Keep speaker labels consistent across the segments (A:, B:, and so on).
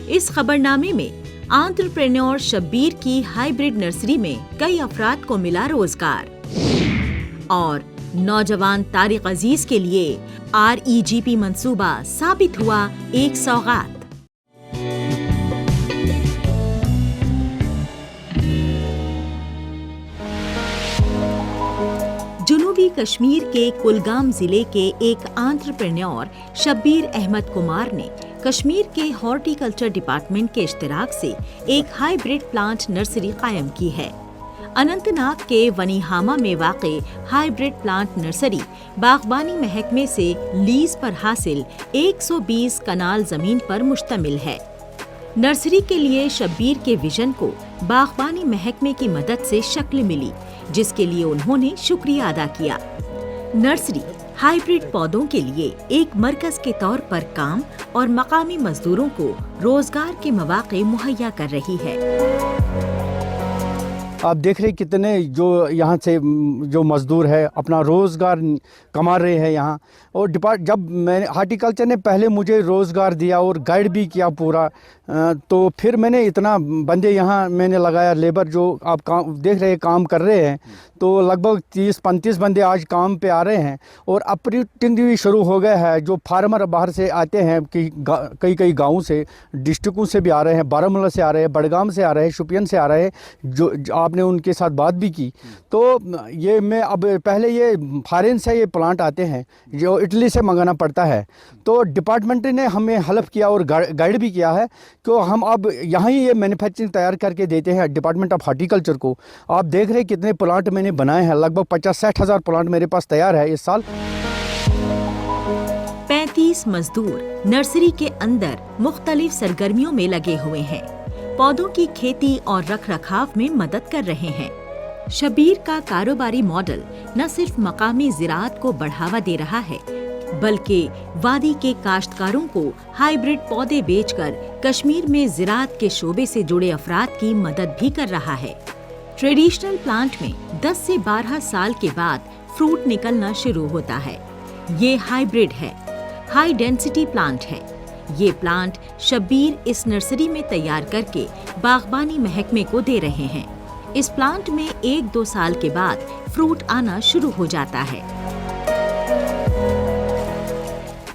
A: इस खबरनामे में एंटरप्रेन्योर शब्बीर की हाइब्रिड नर्सरी में कई अफराद को मिला रोजगार और नौजवान तारिक अजीज के लिए REGP मंसूबा साबित हुआ एक सौगात। जनूबी कश्मीर के कुलगाम जिले के एक एंटरप्रेन्योर शब्बीर अहमद कुमार ने कश्मीर के हॉर्टिकल्चर डिपार्टमेंट के इश्तिराक से एक हाइब्रिड प्लांट नर्सरी कायम की है। अनंतनाग के वनीहामा में वाक़े हाइब्रिड प्लांट नर्सरी बागबानी महकमे से लीज पर हासिल 120 कनाल जमीन पर मुश्तमिल है। नर्सरी के लिए शब्बीर के विजन को बागबानी महकमे की मदद से शक्ल मिली, जिसके लिए उन्होंने शुक्रिया अदा किया। नर्सरी हाइब्रिड पौधों के लिए एक मरकज के तौर पर काम और मकामी मजदूरों को रोजगार के मौके मुहैया कर रही है।
B: आप देख रहे कितने जो यहाँ से जो मज़दूर है अपना रोज़गार कमा रहे हैं यहाँ। और जब मैंने हार्टिकल्चर ने पहले मुझे रोज़गार दिया और गाइड भी किया पूरा, तो फिर मैंने इतना बंदे यहाँ मैंने लगाया, लेबर जो आप काम देख रहे काम कर रहे हैं, तो लगभग 30-35 बंदे आज काम पे आ रहे हैं। और ऑपरेटिंग भी शुरू हो गया है। जो फार्मर बाहर से आते हैं कि कई गाँव से, डिस्ट्रिक्टों से भी आ रहे हैं, बारामूला से आ रहे हैं, बडगाम से आ रहे हैं, शुपियन से आ रहे हैं, जो आपने उनके साथ बात भी की। तो ये मैं अब पहले ये फॉरेन से ये प्लांट आते हैं जो इटली से मंगाना पड़ता है। तो डिपार्टमेंट ने हमें हेल्प किया और गाइड भी किया है कि हम अब यहाँ ही ये मैन्युफैक्चरिंग तैयार करके देते हैं डिपार्टमेंट ऑफ हार्टिकल्चर को। आप देख रहे कितने प्लांट मैंने बनाए हैं, लगभग 50-60 हज़ार प्लांट मेरे पास तैयार है इस साल।
A: 35 मजदूर नर्सरी के अंदर मुख्तलिफ सरगर्मियों में लगे हुए हैं। पौधों की खेती और रखरखाव में मदद कर रहे हैं। शब्बीर का कारोबारी मॉडल न सिर्फ मकामी ज़राअत को बढ़ावा दे रहा है, बल्कि वादी के काश्तकारों को हाइब्रिड पौधे बेचकर कश्मीर में ज़राअत के शोबे से जुड़े अफराद की मदद भी कर रहा है। ट्रेडिशनल प्लांट में 10 से 12 साल के बाद फ्रूट निकलना शुरू होता है। ये हाइब्रिड है, हाई डेंसिटी प्लांट है। ये प्लांट शब्बीर इस नर्सरी में तैयार करके बागबानी महकमे को दे रहे हैं। इस प्लांट में 1-2 साल के बाद फ्रूट आना शुरू हो जाता है।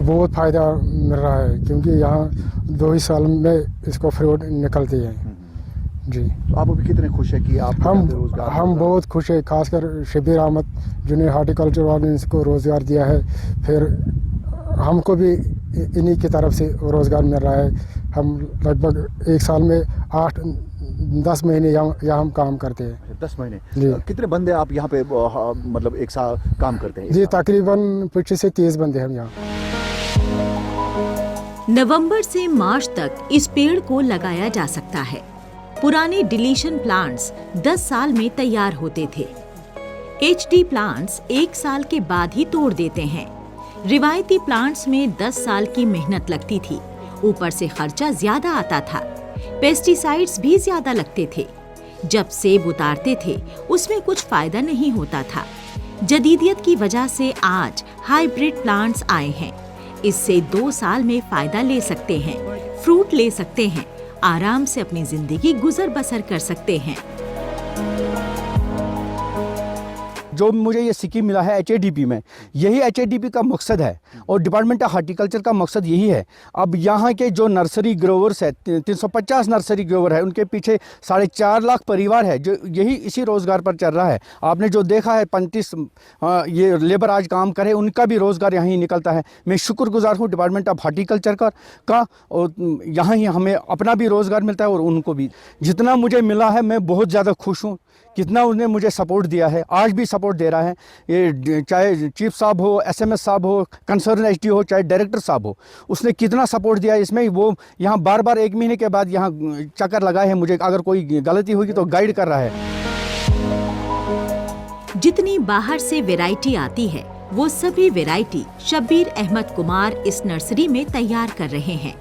C: बहुत फायदा मिल रहा है क्योंकि यहाँ 2 ही साल में इसको फ्रूट निकलती है जी।
D: तो आप अभी कितने खुश हैं कि आप
C: हम बहुत खुश है, खासकर शब्बीर अहमद जिन्हें हार्टिकल्चर वालों ने इसको रोज़गार दिया है। फिर हमको भी इन्हीं की तरफ से रोज़गार मिल रहा है। हम लगभग 1 साल में 8-10 महीने यहाँ हम काम करते हैं।
D: 10 महीने
C: जी।
D: कितने बंदे आप यहाँ पे मतलब एक साल काम करते हैं?
C: जी तकरीबन 25 से 30 बंदे हम यहाँ।
A: नवंबर से मार्च तक इस पेड़ को लगाया जा सकता है। पुराने डिलीशन प्लांट्स 10 साल में तैयार होते थे। HD प्लांट्स 1 साल के बाद ही तोड़ देते हैं। रिवायती प्लांट्स में 10 साल की मेहनत लगती थी, ऊपर से खर्चा ज्यादा आता था, पेस्टिसाइड्स भी ज्यादा लगते थे। जब सेब उतारते थे उसमें कुछ फायदा नहीं होता था। जदीदियत की वजह से आज हाइब्रिड प्लांट्स आए हैं। इससे 2 साल में फायदा ले सकते हैं, फ्रूट ले सकते हैं, आराम से अपनी जिंदगी गुजर बसर कर सकते हैं।
B: जो मुझे ये स्कीम मिला है HADP में, यही HADP का मकसद है और डिपार्टमेंट ऑफ हार्टिकल्चर का मकसद यही है। अब यहाँ के जो नर्सरी ग्रोवर्स है, 350 नर्सरी ग्रोवर है, उनके पीछे 4.5 लाख परिवार है जो यही इसी रोज़गार पर चल रहा है। आपने जो देखा है 35 ये लेबर आज काम करे, उनका भी रोज़गार यहाँ ही निकलता है। मैं शुक्रगुजार हूँ डिपार्टमेंट ऑफ हार्टिकल्चर का और यहाँ ही हमें अपना भी रोज़गार मिलता है और उनको भी। जितना मुझे मिला है मैं बहुत ज़्यादा खुश हूँ, कितना उसने मुझे सपोर्ट दिया है, आज भी सपोर्ट दे रहा है। ये चाहे चीफ साहब हो, SMS साहब हो, कंसर्न HD हो, चाहे डायरेक्टर साहब हो, उसने कितना सपोर्ट दिया है इसमें। वो यहाँ बार 1 महीने के बाद यहाँ चक्कर लगाए हैं, मुझे अगर कोई गलती होगी तो गाइड कर रहा है।
A: जितनी बाहर से वैरायटी आती है वो सभी वैरायटी शब्बीर अहमद कुमार इस नर्सरी में तैयार कर रहे हैं।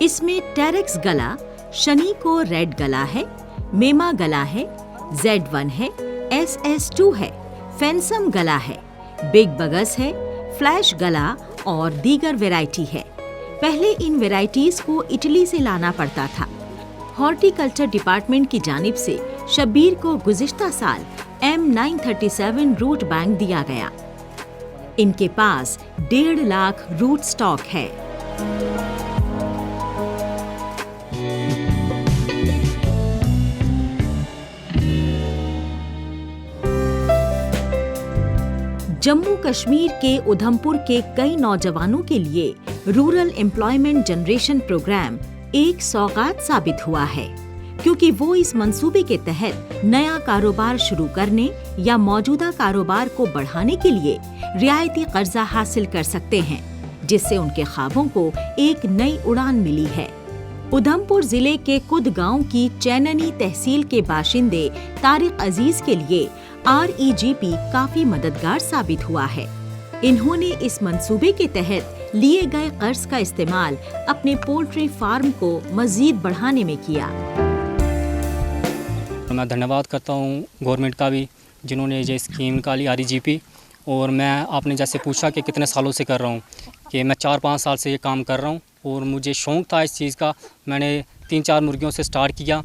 A: इसमें टेरेक्स गला, शनीको रेड गला है, मेमा गला है, Z1 है, SS2 है, फेंसम गला है, बिग बगस है, फ्लैश गला और दीगर वैरायटी है। पहले इन वैरायटीज को इटली से लाना पड़ता था। हॉर्टिकल्चर डिपार्टमेंट की जानिब से शब्बीर को गुज़िश्ता साल M937 रूट बैंक दिया गया। इनके पास 1.5 लाख रूट स्टॉक है। जम्मू कश्मीर के उधमपुर के कई नौजवानों के लिए रूरल एम्प्लॉयमेंट जनरेशन प्रोग्राम एक सौगात साबित हुआ है, क्योंकि वो इस मंसूबे के तहत नया कारोबार शुरू करने या मौजूदा कारोबार को बढ़ाने के लिए रियायती कर्जा हासिल कर सकते हैं, जिससे उनके ख्वाबों को एक नई उड़ान मिली है। उधमपुर जिले के कुद गांव की चैननी तहसील के बाशिंदे तारिक अजीज के लिए REGP काफी मददगार साबित हुआ है। इन्होंने इस मंसूबे के तहत लिए गए कर्ज का इस्तेमाल अपने पोल्ट्री फार्म को मजीद बढ़ाने में किया।
E: मैं धन्यवाद करता हूँ गवर्नमेंट का भी, जिन्होंने ये स्कीम निकाली REGP। और मैं आपने जैसे पूछा कि कितने सालों से कर रहा हूँ, कि मैं 4-5 साल से ये काम कर रहा हूँ और मुझे शौक़ था इस चीज़ का। मैंने 3-4 मुर्गियों से स्टार्ट किया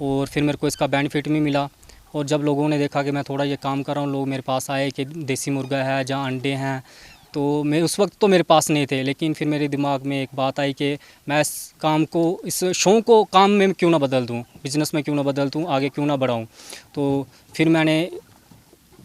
E: और फिर मेरे को इसका बेनिफिट भी मिला। और जब लोगों ने देखा कि मैं थोड़ा ये काम कर रहा हूँ, लोग मेरे पास आए कि देसी मुर्गा है जहाँ अंडे हैं, तो मैं उस वक्त तो मेरे पास नहीं थे, लेकिन फिर मेरे दिमाग में एक बात आई कि मैं इस काम को, इस शौक़ को काम में क्यों ना बदल दूँ, बिज़नेस में क्यों ना बदल दूँ, आगे क्यों ना बढ़ाऊँ। तो फिर मैंने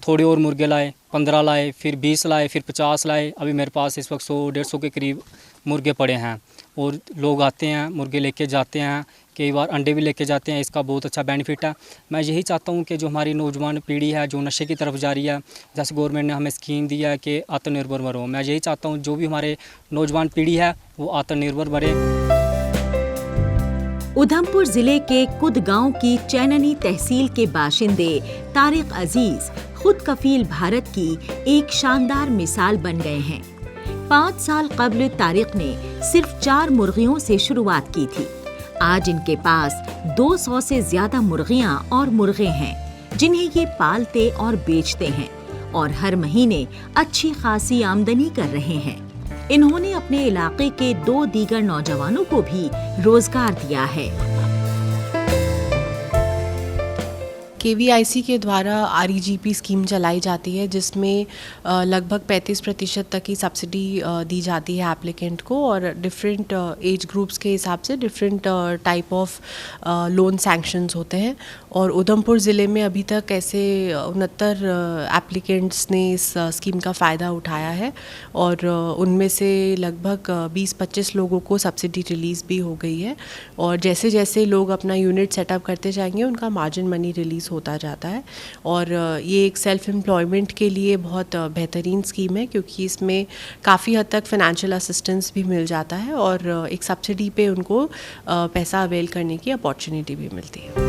E: थोड़े और मुर्गे लाए, 15 लाए, फिर 20 लाए, फिर 50 लाए। अभी मेरे पास इस वक्त 100-150 के करीब मुर्गे पड़े हैं और लोग आते हैं, मुर्गे लेके जाते हैं, कई बार अंडे भी लेके जाते हैं। इसका बहुत अच्छा बेनिफिट है। मैं यही चाहता हूँ कि जो हमारी नौजवान पीढ़ी है जो नशे की तरफ जा रही है, जैसे गवर्नमेंट ने हमें स्कीम दी है कि आत्मनिर्भर बनो, मैं यही चाहता हूँ जो भी हमारे नौजवान पीढ़ी है वो आत्मनिर्भर बने।
A: उधमपुर जिले के कुद गांव की चैननी तहसील के बाशिंदे तारिक अजीज खुद कफील भारत की एक शानदार मिसाल बन गए हैं। 5 साल कबल तारिक ने सिर्फ 4 मुर्गियों से शुरुआत की थी। आज इनके पास 200 से ज्यादा मुर्गियां और मुर्गे हैं, जिन्हें ये पालते और बेचते हैं और हर महीने अच्छी खासी आमदनी कर रहे हैं। इन्होंने अपने इलाके के 2 दीगर नौजवानों को भी रोजगार दिया है।
F: KVIC के द्वारा REGP स्कीम चलाई जाती है, जिसमें लगभग 35% तक की सब्सिडी दी जाती है एप्लीकेंट को, और डिफरेंट एज ग्रुप्स के हिसाब से different type of loan sanctions होते हैं। और उधमपुर ज़िले में अभी तक ऐसे 69 एप्लीकेंट्स ने इस स्कीम का फ़ायदा उठाया है, और उनमें से लगभग 20-25 लोगों को सब्सिडी रिलीज़ भी हो गई है। और जैसे जैसे लोग अपना यूनिट सेटअप करते जाएंगे, उनका मार्जिन मनी रिलीज़ होता जाता है। और ये एक सेल्फ एम्प्लॉयमेंट के लिए बहुत बेहतरीन स्कीम है, क्योंकि इसमें काफ़ी हद तक फाइनेंशियल असिस्टेंस भी मिल जाता है और एक सब्सिडी पे उनको पैसा अवेल करने की अपॉर्चुनिटी भी मिलती है।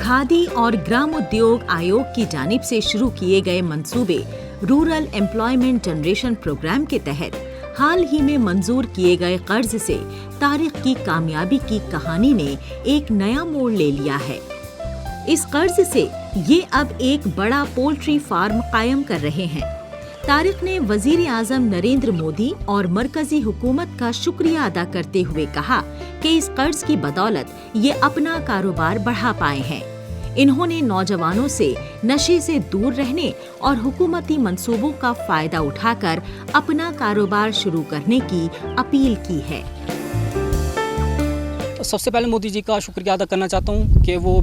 A: खादी और ग्राम उद्योग आयोग की जानिब से शुरू किए गए मंसूबे रूरल एम्प्लॉयमेंट जनरेशन प्रोग्राम के तहत हाल ही में मंजूर किए गए कर्ज से तारिक की कामयाबी की कहानी ने एक नया मोड़ ले लिया है। इस कर्ज से ये अब एक बड़ा पोल्ट्री फार्म कायम कर रहे हैं। तारिक ने वजीर आजम नरेंद्र मोदी और मरकजी हुकूमत का शुक्रिया अदा करते हुए कहा कि इस कर्ज की बदौलत ये अपना कारोबार बढ़ा पाए हैं। इन्होंने नौजवानों से नशे से दूर रहने और हुकूमती मंसूबों का फायदा उठाकर अपना कारोबार शुरू करने की अपील की है।
E: सबसे पहले मोदी जी का शुक्रिया अदा करना चाहता हूँ कि वो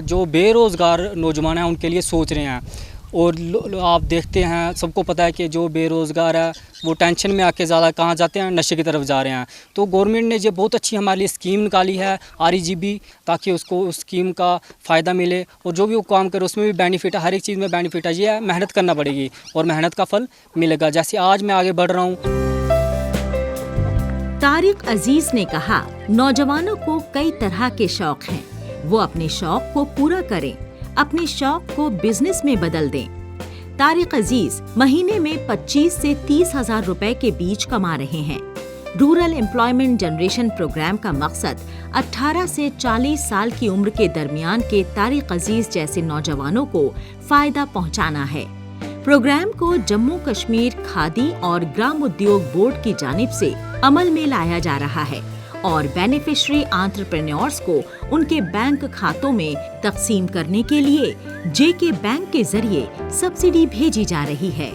E: जो बेरोज़गार नौजवान हैं उनके लिए सोच रहे हैं। और आप देखते हैं, सबको पता है कि जो बेरोज़गार है वो टेंशन में आके ज़्यादा कहाँ जाते हैं, नशे की तरफ जा रहे हैं। तो गवर्नमेंट ने ये बहुत अच्छी हमारे लिए स्कीम निकाली है REGP, ताकि उसको उस स्कीम का फ़ायदा मिले और जो भी वो काम करे उसमें भी बेनिफिट है, हर एक चीज़ में बेनिफिट है। ये मेहनत करना पड़ेगी और मेहनत का फल मिलेगा। जैसे आज मैं आगे बढ़ रहा हूँ।
A: तारिक अजीज ने कहा, नौजवानों को कई तरह के शौक हैं, वो अपने शौक को पूरा करें, अपने शौक को बिजनेस में बदल दें। तारिक अजीज महीने में 25 से 30 हजार रुपए के बीच कमा रहे हैं। रूरल एम्प्लॉयमेंट जनरेशन प्रोग्राम का मकसद 18 से 40 साल की उम्र के दरमियान के तारिक अजीज जैसे नौजवानों को फायदा पहुंचाना है। प्रोग्राम को जम्मू कश्मीर खादी और ग्राम उद्योग बोर्ड की जानिब से अमल में लाया जा रहा है और बेनिफिशियरी एंटरप्रेन्योर्स को उनके बैंक खातों में तकसीम करने के लिए जेके बैंक के जरिए सब्सिडी भेजी जा रही है।